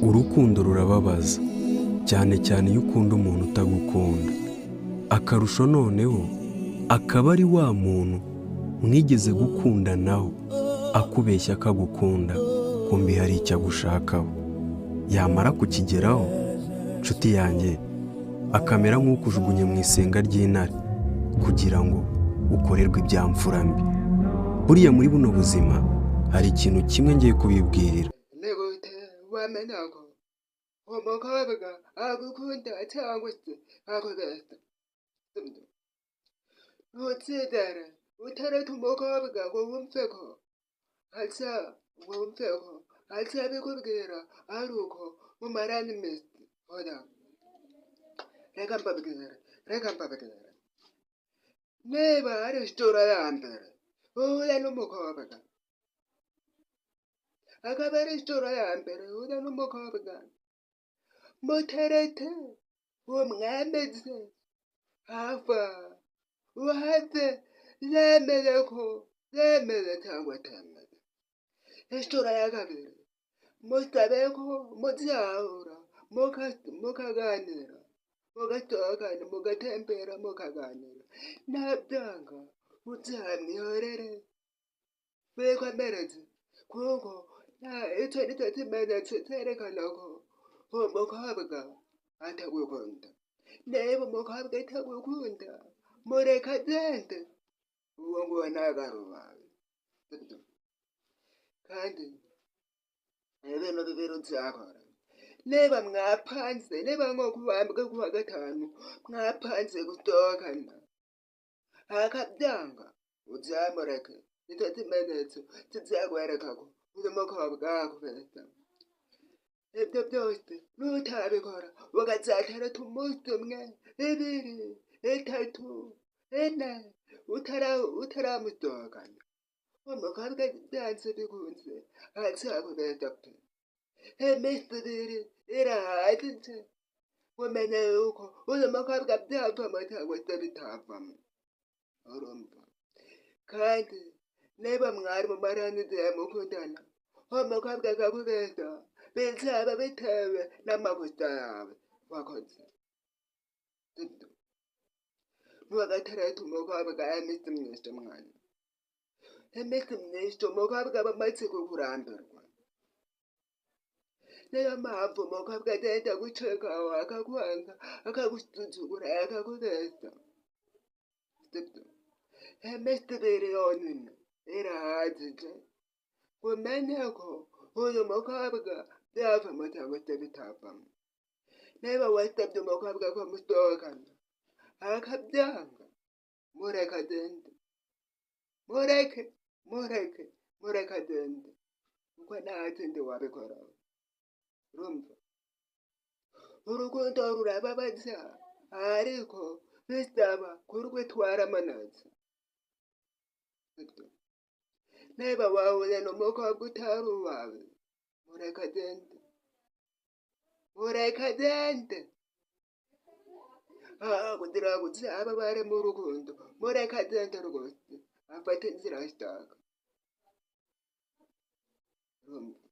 Urukundo rurababaza, cyane cyane iyo ukunda umuntu utagukunda. Akarusho noneho akaba ari wa muntu mwigeze gukundanaho akubeshya ko agukunda, kumbi hari icyo agushakaho. Yamara kukigeraho, nshuti yanjye, akamera nk'ukujugunye mu isenga ry'intare kugira ngo ukorerwe ibyamfura mbi. Buriya muri buno buzima hari ikintu kimwe ngiye kubibwirira. Wamenya ko umukobwa agukunda cyangwa se akubeshya. Ntuzigere utareka umukobwa ngo wumve ko azabikubwira ari uko mumarana iminsi. Oya, reka mbabwire. Niba ari isura ya mbere uhuye n'umukobwa, akaba ari isura ya mbere uhuye n'umukobwa, muterete umwemeze hafi uhave yemere cyangwa atemere. Isura ya kabiri musabe ko muzahura mukaganira, mugasohokana, mugatembera, mukaganira. Nabyanga muzamwihorere mwikomereze, kuko icyo ni cyo kimenyetso cyerekana ko umukobwa atagukunda. Niba umukobwa atagukunda, mureke agende, uwo nguwo ntabwo ari uwawe. Kandi ibintu bibiri uzakora, niba mwapanze, niba nko kuwa gatanu mwapanze gusohokana akabyanga, uzamureke. Nicyo kimenyetso kizakwereka ko uyu mukobwa akubeshya. Ibyo byose nutabikora ukazatereta umunsi umwe, ibiri, itatu, ine utaramusohokana, umukobwa byanze bikunze azakubeshya pe. Iminsi ibiri irahagije kumenya yuko uyu mukobwa byavamo cyangwa se bitavamo. Urumva? Kandi niba mwari mumarana igihe mukundana, umukobwa akakubeshya, bizaba bitewe n'amakosa yawe wakoze. Ntugagaterete umukobwa iminsi myinshi mwana. Iminsi myinshi umukobwa aba amaze kukurambirwa. Niyo mpamvu umukobwa agenda gucikaho, akakwanga, akagusuzugura, akakubeshya. Iminsi ibiri yonyine irahagije umenye ko uyu mukobwa byavamo cyangwa se bitavamo. Niba wasabye umukobwa ko musohokana akabyanga, mureke agende. Mureke agende, kuko nta kindi wabikoraho. Urumva? Urukundo rurababaza, ariko bisaba kurwitwaramo neza. Niba wahuye n'umukobwa utari uwawe, mureke agende. Kugira ngo uzababare mu rukundo, mureke agende rwose, afate inzira ashaka. Urumva?